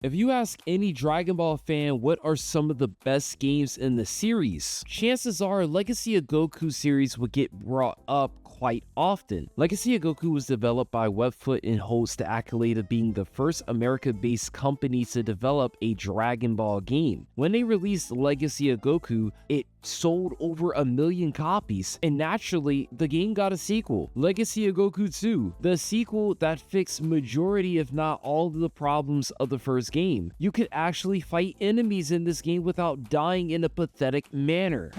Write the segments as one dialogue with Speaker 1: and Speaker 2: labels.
Speaker 1: If you ask any Dragon Ball fan what are some of the best games in the series, chances are Legacy of Goku series would get brought up quite often. Legacy of Goku was developed by Webfoot and holds the accolade of being the first America-based company to develop a Dragon Ball game. When they released Legacy of Goku, it sold over 1 million copies, and naturally, the game got a sequel, Legacy of Goku 2, the sequel that fixed majority if not all of the problems of the first game. You could actually fight enemies in this game without dying in a pathetic manner.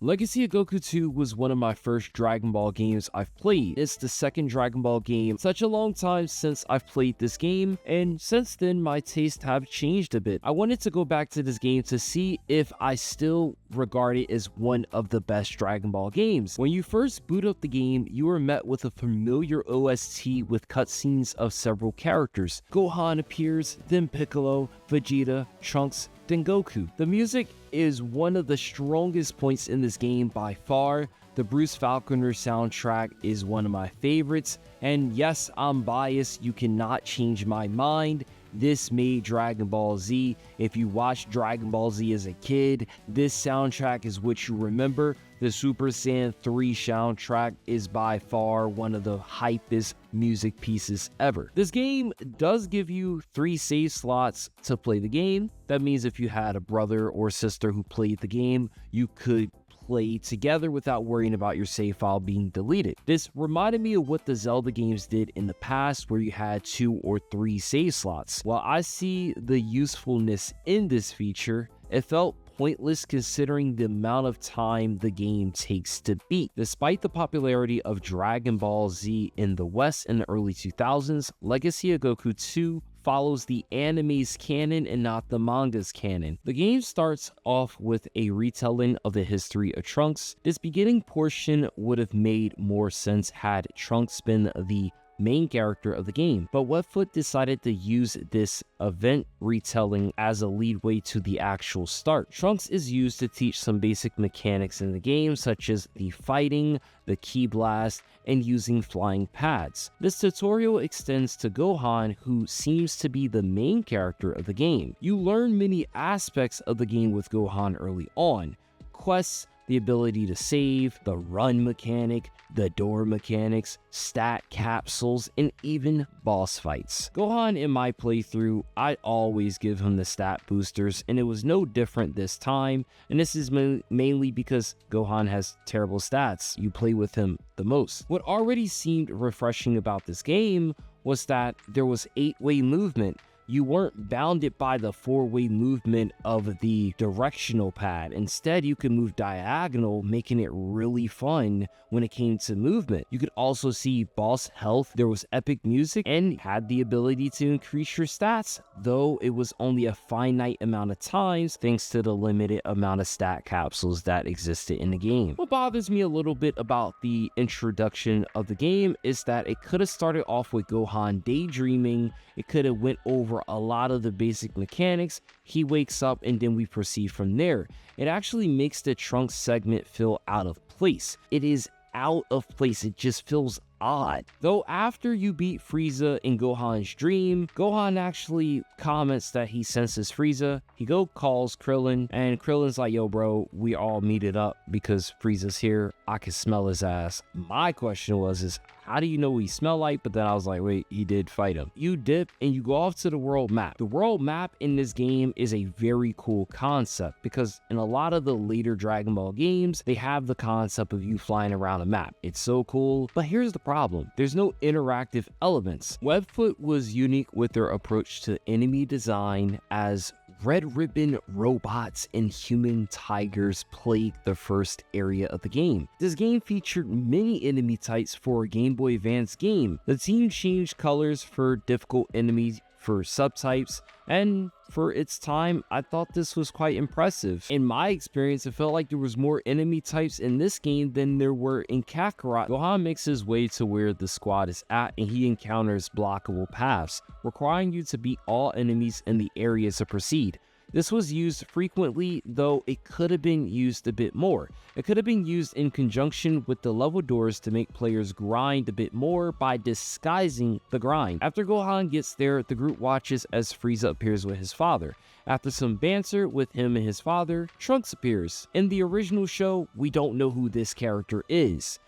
Speaker 1: Legacy of Goku 2 was one of my first Dragon Ball games I've played. It's the second Dragon Ball game. Such a long time since I've played this game, and since then my tastes have changed a bit. I wanted to go back to this game to see if I still regard it as one of the best Dragon Ball games. When you first boot up the game, you are met with a familiar OST with cutscenes of several characters. Gohan appears, then Piccolo, Vegeta, Trunks, then Goku. The music is one of the strongest points in this game by far. The Bruce Falconer soundtrack is one of my favorites, and yes, I'm biased, you cannot change my mind. This made Dragon Ball Z. If you watched Dragon Ball Z as a kid, this soundtrack is what you remember. The Super Saiyan 3 soundtrack is by far one of the hypest music pieces ever. This game does give you 3 save slots to play the game. That means if you had a brother or sister who played the game, you could play together without worrying about your save file being deleted. This reminded me of what the Zelda games did in the past, where you had 2 or 3 save slots. While I see the usefulness in this feature, it felt pointless considering the amount of time the game takes to beat. Despite the popularity of Dragon Ball Z in the West in the early 2000s, Legacy of Goku 2 follows the anime's canon and not the manga's canon. The game starts off with a retelling of the history of Trunks. This beginning portion would have made more sense had Trunks been the main character of the game, but Webfoot decided to use this event retelling as a leadway to the actual start. Trunks is used to teach some basic mechanics in the game, such as the fighting, the ki blast, and using flying pads. This tutorial extends to Gohan, who seems to be the main character of the game. You learn many aspects of the game with Gohan early on: quests, the ability to save, the run mechanic, the door mechanics, stat capsules, and even boss fights. Gohan in my playthrough, I always give him the stat boosters, and it was no different this time, and this is mainly because Gohan has terrible stats. You play with him the most. What already seemed refreshing about this game was that there was 8-way movement. You weren't bounded by the 4-way movement of the directional pad. Instead, you could move diagonal, making it really fun when it came to movement. You could also see boss health. There was epic music and had the ability to increase your stats, though it was only a finite amount of times thanks to the limited amount of stat capsules that existed in the game. What bothers me a little bit about the introduction of the game is that it could have started off with Gohan daydreaming. It could have went over a lot of the basic mechanics. He wakes up and then we proceed from there. It actually makes the Trunks segment feel out of place. It is out of place. It just feels odd. Though after you beat Frieza in Gohan's dream, Gohan actually comments that he senses Frieza. He calls Krillin, and Krillin's like, yo bro, we all meet up because Frieza's here. I can smell his ass. My question was, how do you know what he smelled like? But then I was like, wait, he did fight him. You dip and you go off to the world map. The world map in this game is a very cool concept because in a lot of the later Dragon Ball games, they have the concept of you flying around a map. It's so cool, but here's the problem. There's no interactive elements. Webfoot was unique with their approach to enemy design, as red ribbon robots and human tigers plagued the first area of the game. This game featured many enemy types for a Game Boy Advance game. The team changed colors for difficult enemies for subtypes, and for its time, I thought this was quite impressive. In my experience, it felt like there was more enemy types in this game than there were in Kakarot. Gohan makes his way to where the squad is at, and he encounters blockable paths, requiring you to beat all enemies in the area to proceed. This was used frequently, though it could have been used a bit more. It could have been used in conjunction with the level doors to make players grind a bit more by disguising the grind. After Gohan gets there, the group watches as Frieza appears with his father. After some banter with him and his father, Trunks appears. In the original show, we don't know who this character is.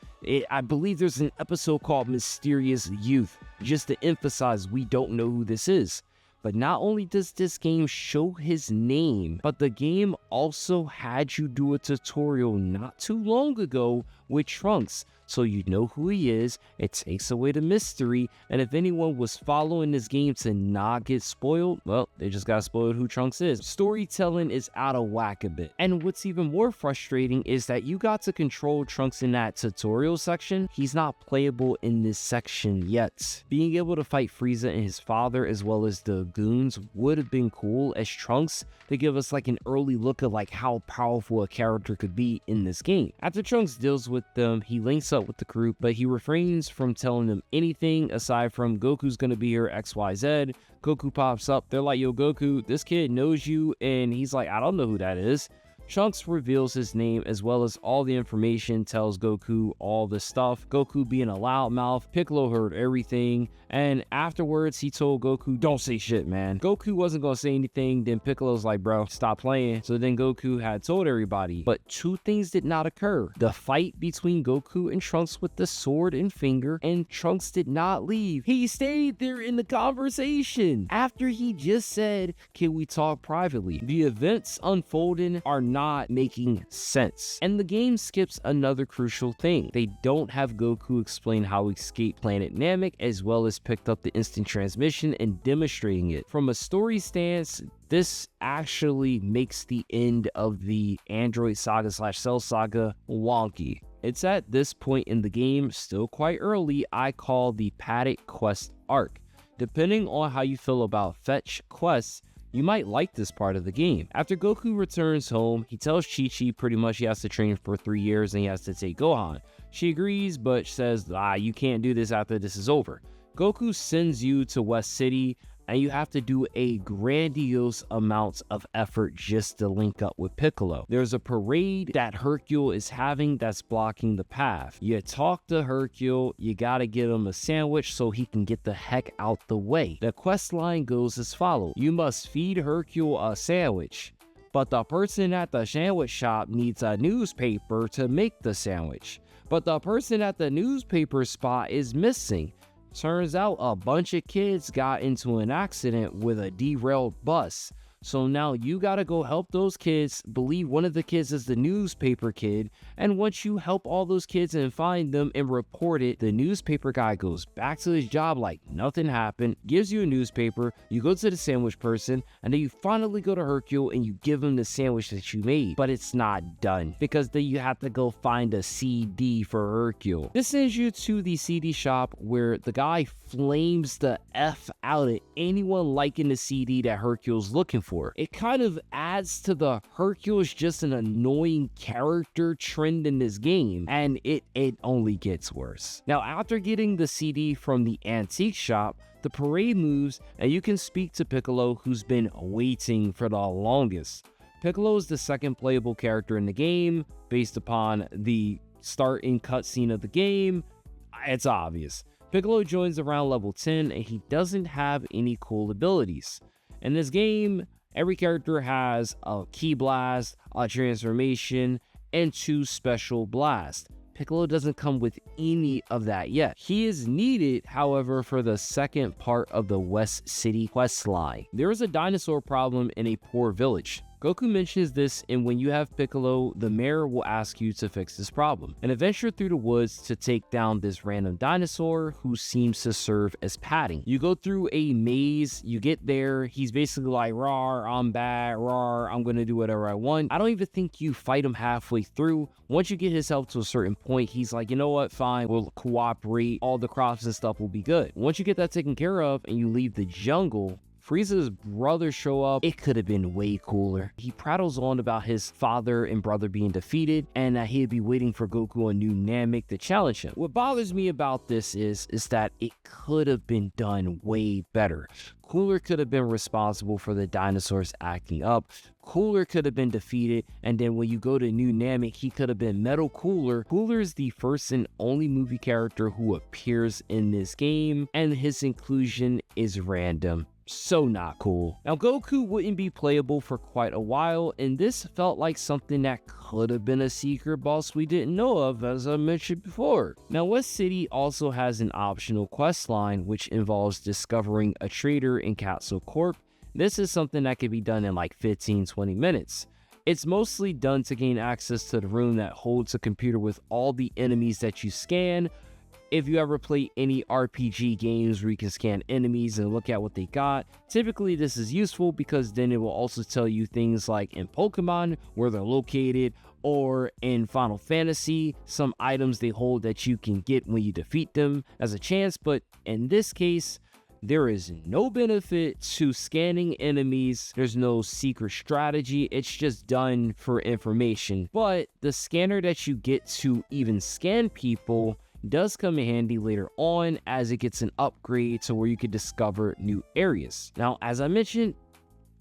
Speaker 1: I believe there's an episode called Mysterious Youth, just to emphasize we don't know who this is. But not only does this game show his name, but the game also had you do a tutorial not too long ago with Trunks, so you know who he is. It takes away the mystery, and if anyone was following this game to not get spoiled, well, they just got spoiled who Trunks is. Storytelling is out of whack a bit, and what's even more frustrating is that you got to control Trunks in that tutorial section. He's not playable in this section yet. Being able to fight Frieza and his father as well as the goons would have been cool as Trunks to give us like an early look at like how powerful a character could be in this game. After Trunks deals with them, he links up with the group, but he refrains from telling them anything aside from Goku's gonna be here XYZ. Goku pops up, they're like, yo Goku, this kid knows you, and he's like, I don't know who that is. Trunks reveals his name as well as all the information, tells Goku all the stuff. Goku being a loudmouth, Piccolo heard everything, and afterwards he told Goku, don't say shit, man. Goku wasn't gonna say anything, then Piccolo's like, bro, stop playing. So then Goku had told everybody, but two things did not occur. The fight between Goku and Trunks with the sword and finger, and Trunks did not leave. He stayed there in the conversation after he just said, can we talk privately? The events unfolding are not making sense. And the game skips another crucial thing. They don't have Goku explain how he escaped planet Namek as well as picked up the instant transmission and demonstrating it. From a story stance, this actually makes the end of the Android saga / Cell saga wonky. It's at this point in the game, still quite early, I call the Paddock Quest arc. Depending on how you feel about fetch quests, you might like this part of the game. After Goku returns home, he tells Chi-Chi pretty much he has to train for 3 years and he has to take Gohan. She agrees, but says, you can't do this after this is over. Goku sends you to West City, and you have to do a grandiose amount of effort just to link up with Piccolo. There's a parade that Hercule is having that's blocking the path. You talk to Hercule, you gotta get him a sandwich so he can get the heck out the way. The quest line goes as follows. You must feed Hercule a sandwich, but the person at the sandwich shop needs a newspaper to make the sandwich. But the person at the newspaper spot is missing. Turns out a bunch of kids got into an accident with a derailed bus. So now you gotta go help those kids, believe one of the kids is the newspaper kid, and once you help all those kids and find them and report it, the newspaper guy goes back to his job like nothing happened, gives you a newspaper, you go to the sandwich person, and then you finally go to Hercule and you give him the sandwich that you made. But it's not done, because then you have to go find a CD for Hercule. This sends you to the CD shop where the guy flames the F out at anyone liking the CD that Hercule's looking for. It kind of adds to the Hercule's just an annoying character trend in this game, and it only gets worse. Now, after getting the CD from the antique shop, the parade moves and you can speak to Piccolo, who's been waiting for the longest. Piccolo is the second playable character in the game based upon the start and cutscene of the game. It's obvious. Piccolo joins around level 10 and he doesn't have any cool abilities. In this game, every character has a Ki Blast, a transformation, and 2 special blasts. Piccolo doesn't come with any of that yet. He is needed, however, for the second part of the West City quest line. There is a dinosaur problem in a poor village. Goku mentions this, and when you have Piccolo, the mayor will ask you to fix this problem. An adventure through the woods to take down this random dinosaur who seems to serve as padding. You go through a maze, you get there, he's basically like, rawr, I'm bad, rawr, I'm gonna do whatever I want. I don't even think you fight him halfway through. Once you get his health to a certain point, he's like, you know what, fine, we'll cooperate, all the crops and stuff will be good. Once you get that taken care of and you leave the jungle, Frieza's brother show up, it could have been way cooler. He prattles on about his father and brother being defeated and that he'd be waiting for Goku on New Namek to challenge him. What bothers me about this is that it could have been done way better. Cooler could have been responsible for the dinosaurs acting up. Cooler could have been defeated, and then when you go to New Namek, he could have been Metal Cooler. Cooler is the first and only movie character who appears in this game, and his inclusion is random. So not cool. Now, Goku wouldn't be playable for quite a while, and this felt like something that could have been a secret boss we didn't know of, as I mentioned before. Now, West City also has an optional quest line, which involves discovering a traitor in Capsule Corp. This is something that can be done in like 15-20 minutes. It's mostly done to gain access to the room that holds a computer with all the enemies that you scan. If you ever play any RPG games where you can scan enemies and look at what they got, typically this is useful because then it will also tell you things like in Pokemon where they're located, or in Final Fantasy, some items they hold that you can get when you defeat them as a chance. But in this case, there is no benefit to scanning enemies. There's no secret strategy. It's just done for information. But the scanner that you get to even scan people does come in handy later on, as it gets an upgrade to where you can discover new areas. Now, as I mentioned,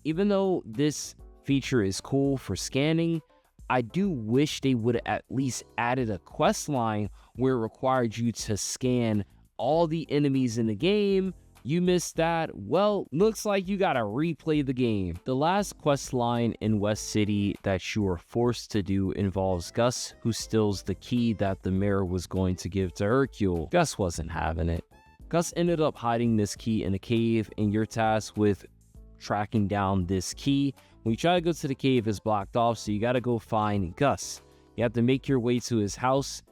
Speaker 1: even though this feature is cool for scanning, I do wish they would have at least added a quest line where it required you to scan all the enemies in the game. You missed that? Well, looks like you gotta replay the game. The last quest line in West City that you are forced to do involves Gus, who steals the key that the mayor was going to give to Hercule. Gus wasn't having it. Gus ended up hiding this key in a cave, and you're tasked with tracking down this key. When you try to go to the cave, it's blocked off, so you gotta go find Gus. You have to make your way to his house.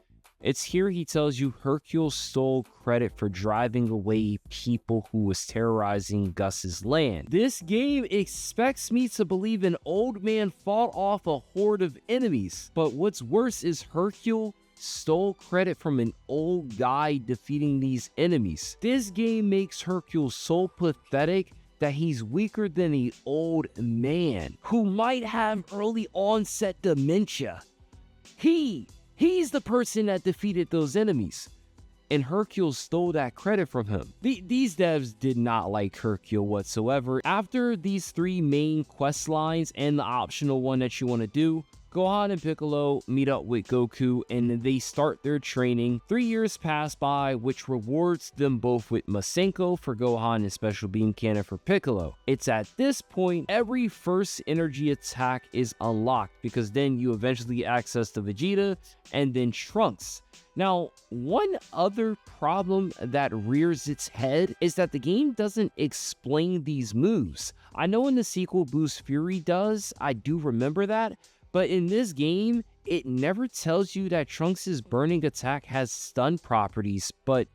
Speaker 1: It's here he tells you Hercule stole credit for driving away people who was terrorizing Gus's land. This game expects me to believe an old man fought off a horde of enemies. But what's worse is Hercule stole credit from an old guy defeating these enemies. This game makes Hercule so pathetic that he's weaker than an old man who might have early onset dementia. He's the person that defeated those enemies, and Hercule stole that credit from him. These devs did not like Hercule whatsoever. After these three main quest lines and the optional one that you want to do, Gohan and Piccolo meet up with Goku and they start their training. 3 years pass by, which rewards them both with Masenko for Gohan and Special Beam Cannon for Piccolo. It's at this point every first energy attack is unlocked, because then you eventually get access to Vegeta and then Trunks. Now, one other problem that rears its head is that the game doesn't explain these moves. I know in the sequel Boost Fury does, I do remember that, but in this game, it never tells you that Trunks' burning attack has stun properties, but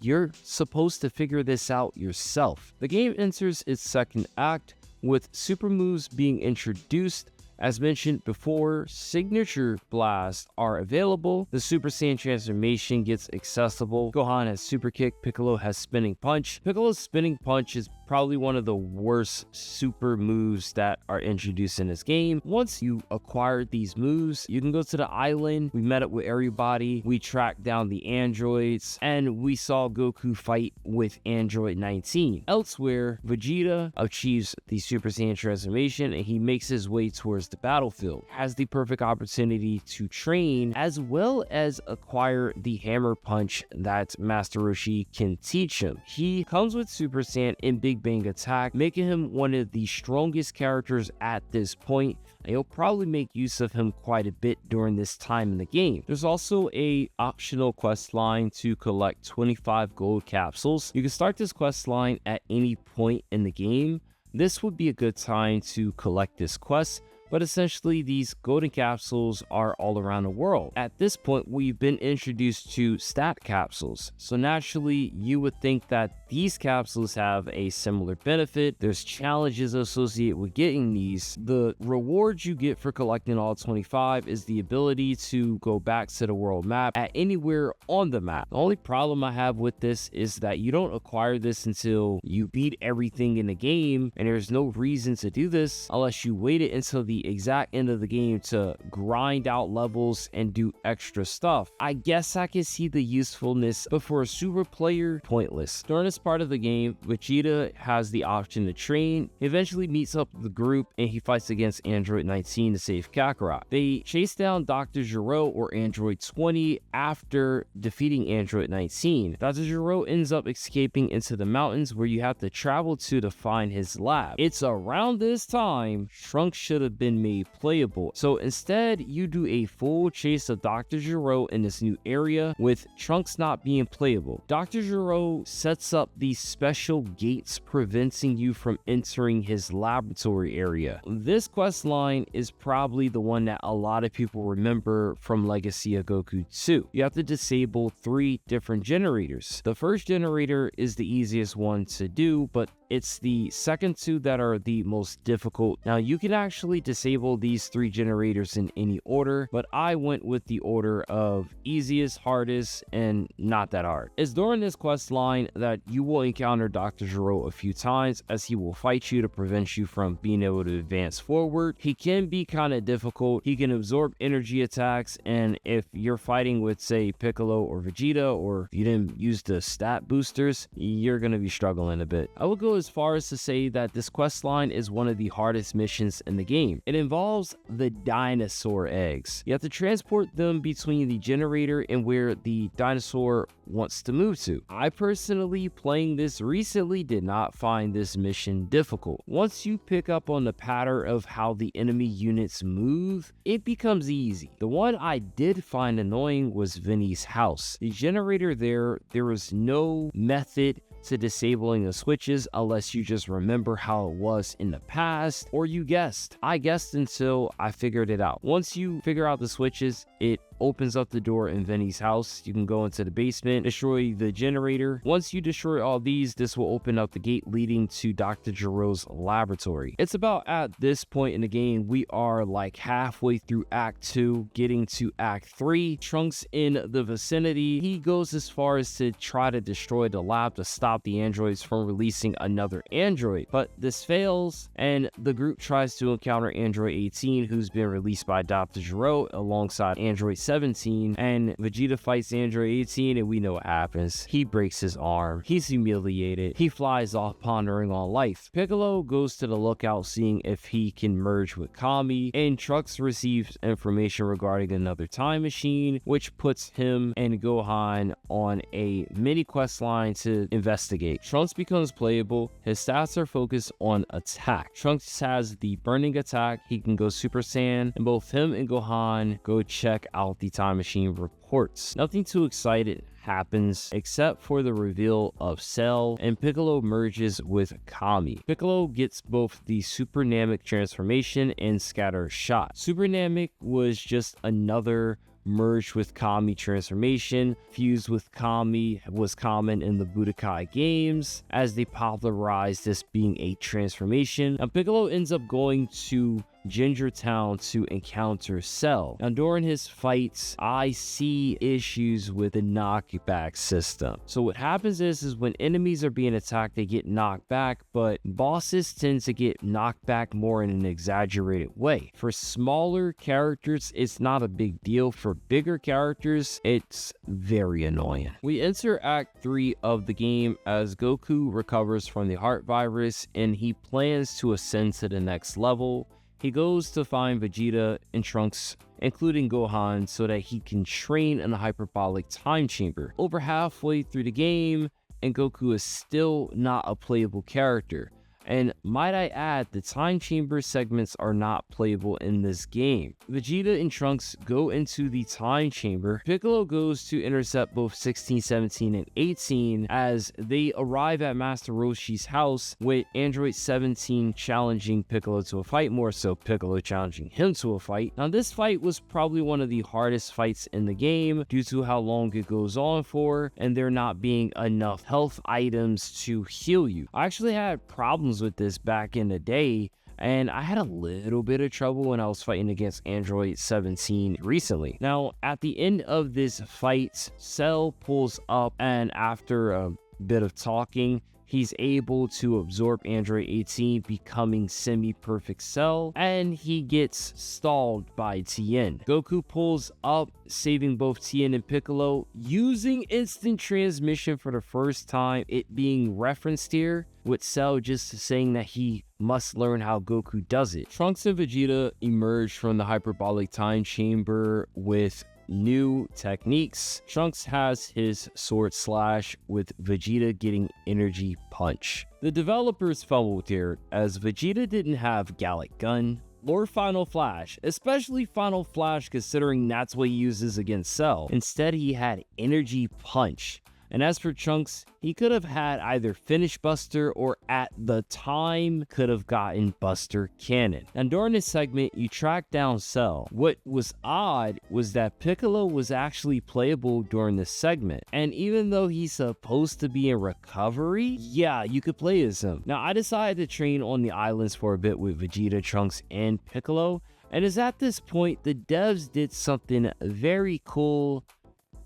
Speaker 1: you're supposed to figure this out yourself. The game enters its second act with super moves being introduced. As mentioned before, signature blasts are available. The Super Saiyan transformation gets accessible. Gohan has Super Kick, Piccolo has Spinning Punch. Piccolo's Spinning Punch is probably one of the worst super moves that are introduced in this game. Once you acquire these moves, you can go to the island. We met up with everybody. We tracked down the androids, and we saw Goku fight with Android 19. Elsewhere, Vegeta achieves the Super Saiyan transformation, and he makes his way towards the battlefield. Has the perfect opportunity to train, as well as acquire the Hammer Punch that Master Roshi can teach him. He comes with Super Saiyan in Big Bang Attack, making him one of the strongest characters at this point, and you'll probably make use of him quite a bit during this time in the game. There's also a optional quest line to collect 25 gold capsules. You can start this quest line at any point in the game. This would be a good time to collect this quest, But essentially, these golden capsules are all around the world. At this point, we've been introduced to stat capsules. So naturally, you would think that these capsules have a similar benefit. There's challenges associated with getting these. The rewards you get for collecting all 25 is the ability to go back to the world map at anywhere on the map. The only problem I have with this is that you don't acquire this until you beat everything in the game, and there's no reason to do this unless you waited until the exact end of the game to grind out levels and do extra stuff. I guess I can see the usefulness, but for a super player, pointless. During this part of the game, Vegeta has the option to train. He eventually meets up with the group and he fights against Android 19 to save Kakarot. They chase down Dr. Gero or Android 20 after defeating Android 19. Dr. Gero ends up escaping into the mountains where you have to travel to find his lab. It's around this time Trunks should have been made playable. So instead, you do a full chase of Dr. Gero in this new area with Trunks not being playable. Dr. Gero sets up these special gates preventing you from entering his laboratory area. This quest line is probably the one that a lot of people remember from Legacy of Goku 2. You have to disable 3 different generators. The first generator is the easiest one to do, but it's the second 2 that are the most difficult. Now, you can actually disable these 3 generators in any order, but I went with the order of easiest, hardest, and not that hard. It's during this quest line that you will encounter Dr. Gero a few times, as he will fight you to prevent you from being able to advance forward. He can be kind of difficult. He can absorb energy attacks, and if you're fighting with, say, Piccolo or Vegeta, or you didn't use the stat boosters, you're going to be struggling a bit. I would go as far as to say that this quest line is one of the hardest missions in the game. It involves the dinosaur eggs. You have to transport them between the generator and where the dinosaur wants to move to. I personally, playing this recently, did not find this mission difficult. Once you pick up on the pattern of how the enemy units move, it becomes easy. The one I did find annoying was Vinny's house. The generator there was no method to disabling the switches unless you just remember how it was in the past, or you guessed. I guessed until I figured it out. Once you figure out the switches, it opens up the door in Vinny's house. You can go into the basement, destroy the generator. Once you destroy all these, this will open up the gate leading to Dr. Gero's laboratory. It's about at this point in the game, we are like halfway through Act 2, getting to Act 3. Trunks in the vicinity. He goes as far as to try to destroy the lab to stop the androids from releasing another android, but this fails, and the group tries to encounter Android 18, who's been released by Dr. Gero alongside Android 17, and Vegeta fights Android 18, and we know what happens. He breaks his arm. He's humiliated. He flies off pondering on life. Piccolo goes to the lookout seeing if he can merge with Kami, and Trunks receives information regarding another time machine, which puts him and Gohan on a mini quest line to investigate. Trunks becomes playable. His stats are focused on attack. Trunks has the burning attack. He can go Super Saiyan, and both him and Gohan go check out the time machine reports. Nothing too exciting happens except for the reveal of Cell, and Piccolo merges with Kami. Piccolo gets both the Super Namek transformation and Scatter Shot. Super Namek was just another merged with Kami transformation. Fused with Kami was common in the Budokai games, as they popularized this being a transformation. And Piccolo ends up going to Ginger Town to encounter Cell. Now, during his fights, I see issues with the knockback system. So what happens is when enemies are being attacked, they get knocked back, but bosses tend to get knocked back more in an exaggerated way. For smaller characters, it's not a big deal. For bigger characters, it's very annoying. We enter Act 3 of the game as Goku recovers from the heart virus, and he plans to ascend to the next level. He goes to find Vegeta and Trunks, including Gohan, so that he can train in a hyperbolic time chamber. Over halfway through the game, and Goku is still not a playable character. And might I add, the time chamber segments are not playable in this game. Vegeta and Trunks go into the time chamber. Piccolo goes to intercept both 16, 17, and 18 as they arrive at Master Roshi's house, with Android 17 challenging Piccolo to a fight, more so Piccolo challenging him to a fight. Now this fight was probably one of the hardest fights in the game due to how long it goes on for and there not being enough health items to heal you. I actually had problems with this back in the day, and I had a little bit of trouble when I was fighting against Android 17 recently. Now, at the end of this fight, Cell pulls up, and after a bit of talking, he's able to absorb Android 18, becoming semi-perfect Cell, and he gets stalled by Tien. Goku pulls up, saving both Tien and Piccolo, using instant transmission for the first time, it being referenced here, with Cell just saying that he must learn how Goku does it. Trunks and Vegeta emerge from the hyperbolic time chamber with new techniques. Trunks has his sword slash, with Vegeta getting energy punch. The developers fumbled here as Vegeta didn't have Gallic Gun or Final Flash, especially Final Flash considering that's what he uses against Cell. Instead, he had energy punch. And as for Trunks, he could have had either Finish Buster or at the time could have gotten Buster Cannon. And during this segment, you track down Cell. What was odd was that Piccolo was actually playable during this segment. And even though he's supposed to be in recovery, yeah, you could play as him. Now, I decided to train on the islands for a bit with Vegeta, Trunks, and Piccolo. And it's at this point, the devs did something very cool,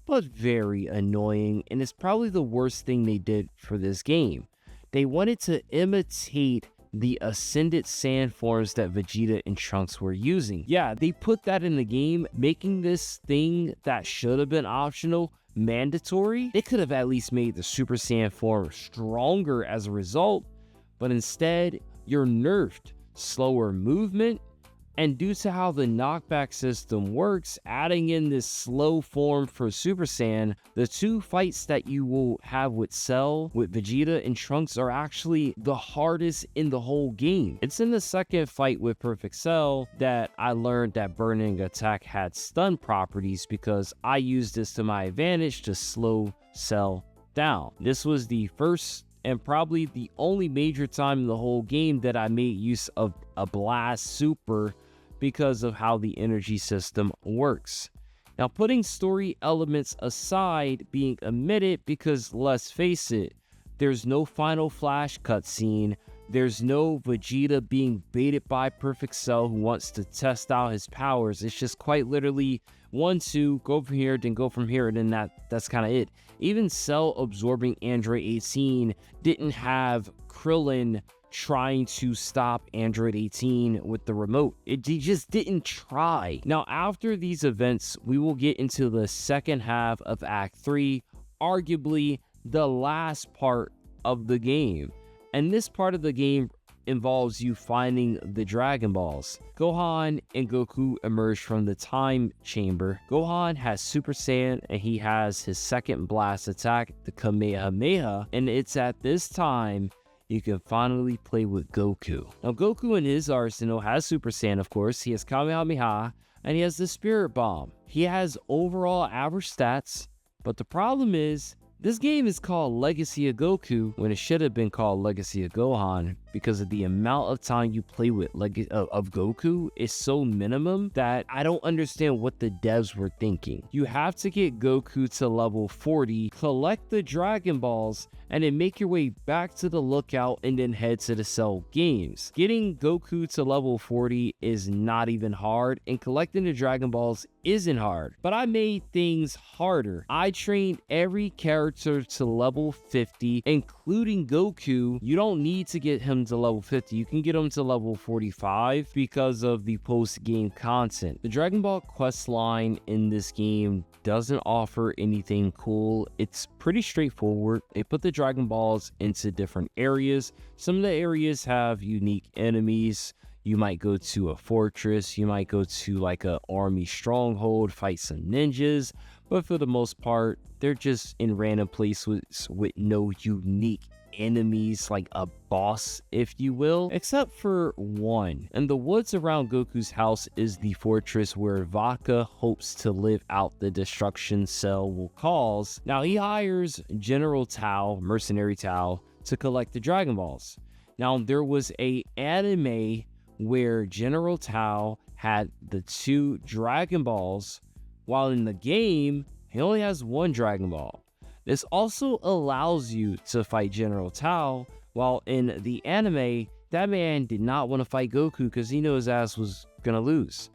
Speaker 1: but very annoying, and it's probably the worst thing they did for this game. They wanted to imitate the ascended sand forms that Vegeta and Trunks were using. Yeah, they put that in the game, making this thing that should have been optional mandatory. They could have at least made the Super Saiyan form stronger as a result, but instead, you're nerfed slower movement. And due to how the knockback system works, adding in this slow form for Super Saiyan, the two fights that you will have with Cell, with Vegeta and Trunks are actually the hardest in the whole game. It's in the second fight with Perfect Cell that I learned that Burning Attack had stun properties, because I used this to my advantage to slow Cell down. This was the first and probably the only major time in the whole game that I made use of a Blast Super, because of how the energy system works. Now, putting story elements aside being omitted, because let's face it, there's no Final Flash cutscene, there's no Vegeta being baited by Perfect Cell who wants to test out his powers. It's just quite literally 1, 2, go from here, then go from here, and then that's kind of it. Even Cell absorbing Android 18 didn't have Krillin trying to stop Android 18 with the remote. He just didn't try. Now, after these events, we will get into the second half of Act 3, arguably the last part of the game. And this part of the game involves you finding the Dragon Balls. Gohan and Goku emerge from the time chamber. Gohan has Super Saiyan, and he has his second blast attack, the Kamehameha, and it's at this time you can finally play with Goku. Now, Goku in his arsenal has Super Saiyan, of course. He has Kamehameha, and he has the Spirit Bomb. He has overall average stats, but the problem is, this game is called Legacy of Goku when it should have been called Legacy of Gohan, because of the amount of time you play with Goku is so minimum that I don't understand what the devs were thinking. You have to get Goku to level 40, collect the Dragon Balls, and then make your way back to the lookout and then head to the Cell games. Getting Goku to level 40 is not even hard, and collecting the Dragon Balls isn't hard. But I made things harder. I trained every character to level 50, including Goku. You don't need to get him to level 50. You can get him to level 45 because of the post-game content. The Dragon Ball quest line in this game doesn't offer anything cool. It's pretty straightforward. They put the Dragon Balls into different areas. Some of the areas have unique enemies. You might go to a fortress, you might go to like a army stronghold, fight some ninjas, but for the most part, they're just in random places with no unique enemies, like a boss, if you will, except for one. In the woods around Goku's house is the fortress where Vodka hopes to live out the destruction Cell will cause. Now he hires General Tao, Mercenary Tao, to collect the Dragon Balls. Now there was a anime where General Tao had the 2 Dragon Balls, while in the game, he only has 1 Dragon Ball. This also allows you to fight General Tao, while in the anime, that man did not want to fight Goku because he knew his ass was gonna lose.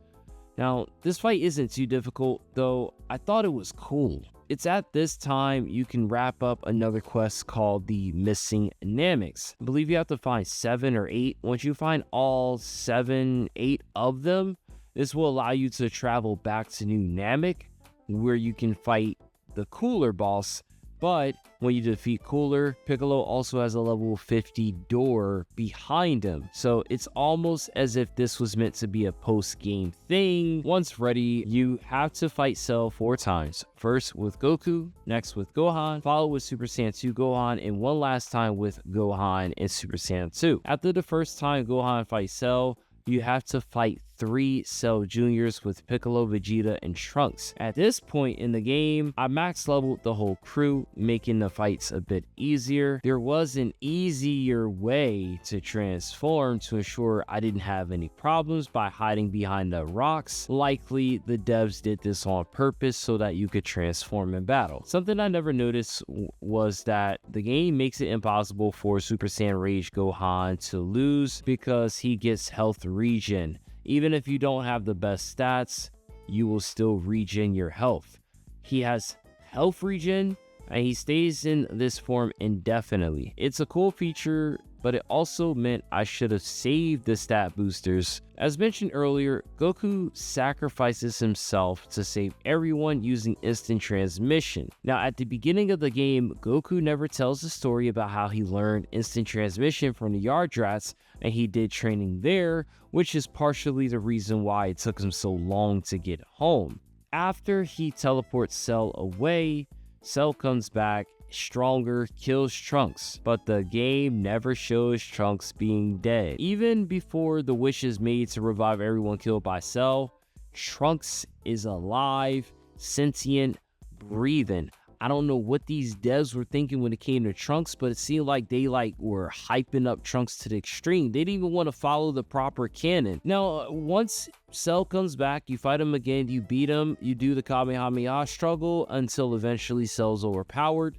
Speaker 1: Now, this fight isn't too difficult, though I thought it was cool. It's at this time you can wrap up another quest called the Missing Namecs. I believe you have to find 7 or 8. Once you find all 7, 8 of them, this will allow you to travel back to New Namek, where you can fight the Cooler boss. But when you defeat Cooler, Piccolo also has a level 50 door behind him. So it's almost as if this was meant to be a post-game thing. Once ready, you have to fight Cell 4 times. First with Goku, next with Gohan, followed with Super Saiyan 2 Gohan, and one last time with Gohan and Super Saiyan 2. After the first time Gohan fights Cell, you have to fight 3 Cell Juniors with Piccolo, Vegeta, and Trunks. At this point in the game, I max leveled the whole crew, making the fights a bit easier. There was an easier way to transform to ensure I didn't have any problems by hiding behind the rocks. Likely, the devs did this on purpose so that you could transform in battle. Something I never noticed was that the game makes it impossible for Super Saiyan Rage Gohan to lose because he gets health regen. Even if you don't have the best stats, you will still regen your health. He has health regen, and he stays in this form indefinitely. It's a cool feature, but it also meant I should have saved the stat boosters. As mentioned earlier, Goku sacrifices himself to save everyone using instant transmission. Now, at the beginning of the game, Goku never tells the story about how he learned instant transmission from the Yardrats, and he did training there, which is partially the reason why it took him so long to get home. After he teleports Cell away, Cell comes back stronger, kills Trunks, but the game never shows Trunks being dead. Even before the wish is made to revive everyone killed by Cell, Trunks is alive, sentient, breathing. I don't know what these devs were thinking when it came to Trunks, but it seemed like they were hyping up Trunks to the extreme. They didn't even want to follow the proper canon. Now, once Cell comes back, you fight him again, you beat him, you do the Kamehameha struggle until eventually Cell's overpowered,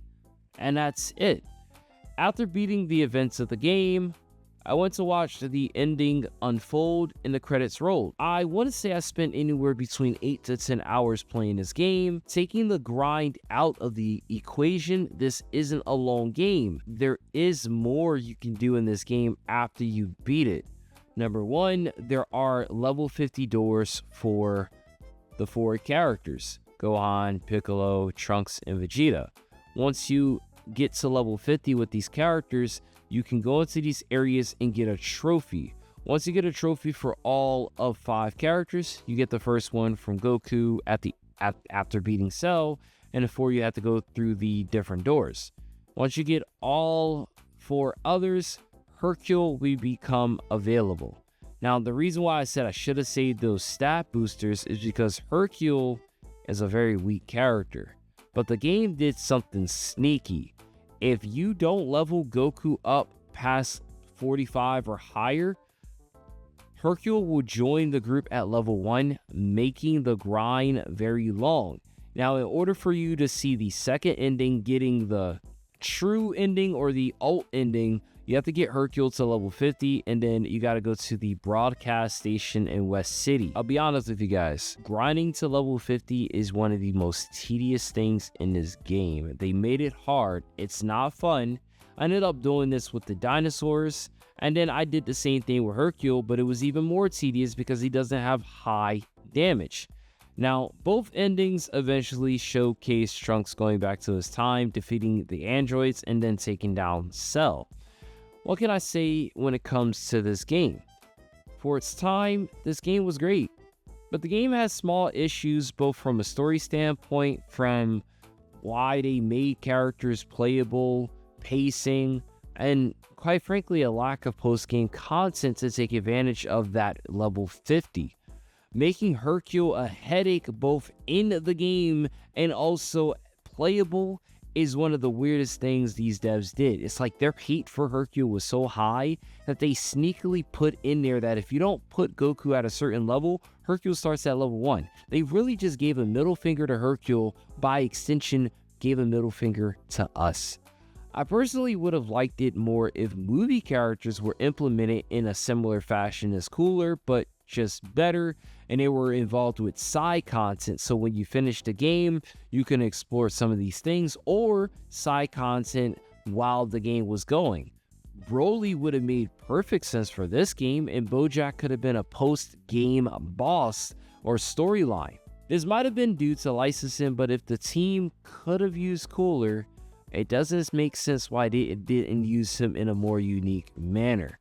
Speaker 1: and that's it. After beating the events of the game, I went to watch the ending unfold and the credits rolled. I want to say I spent anywhere between 8 to 10 hours playing this game. Taking the grind out of the equation, this isn't a long game. There is more you can do in this game after you beat it. Number 1, there are level 50 doors for the 4 characters: Gohan, Piccolo, Trunks, and Vegeta. Once you get to level 50 with these characters, you can go into these areas and get a trophy. Once you get a trophy for all of 5 characters, you get the first one from Goku after beating Cell, and before you have to go through the different doors. Once you get all 4 others, Hercule will become available. Now, the reason why I said I should have saved those stat boosters is because Hercule is a very weak character, but the game did something sneaky. If you don't level Goku up past 45 or higher, Hercule will join the group at level 1, making the grind very long. Now, in order for you to see the second ending, getting the true ending or the alt ending, you have to get Hercule to level 50, and then you got to go to the broadcast station in West City. I'll be honest with you guys, grinding to level 50 is one of the most tedious things in this game. They made it hard. It's not fun. I ended up doing this with the dinosaurs, and then I did the same thing with Hercule, but it was even more tedious because he doesn't have high damage. Now, both endings eventually showcase Trunks going back to his time, defeating the androids, and then taking down Cell. What can I say when it comes to this game? For its time, this game was great, but the game has small issues both from a story standpoint, from why they made characters playable, pacing, and quite frankly, a lack of post-game content to take advantage of that level 50, making Hercule a headache both in the game and also playable is one of the weirdest things these devs did. It's like their hate for Hercule was so high that they sneakily put in there that if you don't put Goku at a certain level, Hercule starts at level 1. They really just gave a middle finger to Hercule, by extension, gave a middle finger to us. I personally would have liked it more if movie characters were implemented in a similar fashion as Cooler, but just better, and they were involved with side content, so when you finish the game you can explore some of these things or side content while the game was going. Broly would have made perfect sense for this game, and Bojack could have been a post-game boss or storyline. This might have been due to licensing, but if the team could have used Cooler, it doesn't make sense why they didn't use him in a more unique manner.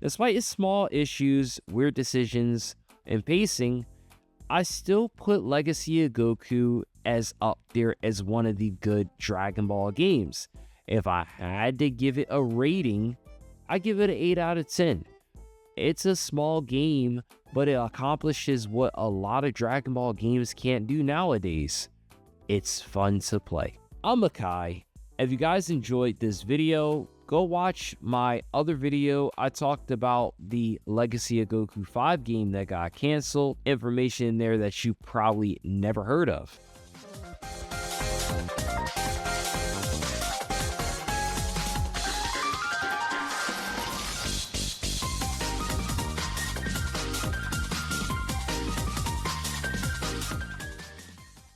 Speaker 1: Despite its small issues, weird decisions, and pacing, I still put Legacy of Goku as up there as one of the good Dragon Ball games. If I had to give it a rating, I give it an 8 out of 10. It's a small game, but it accomplishes what a lot of Dragon Ball games can't do nowadays. It's fun to play. I'm Makai. If you guys enjoyed this video, go watch my other video. I talked about the Legacy of Goku 5 game that got canceled. Information in there that you probably never heard of.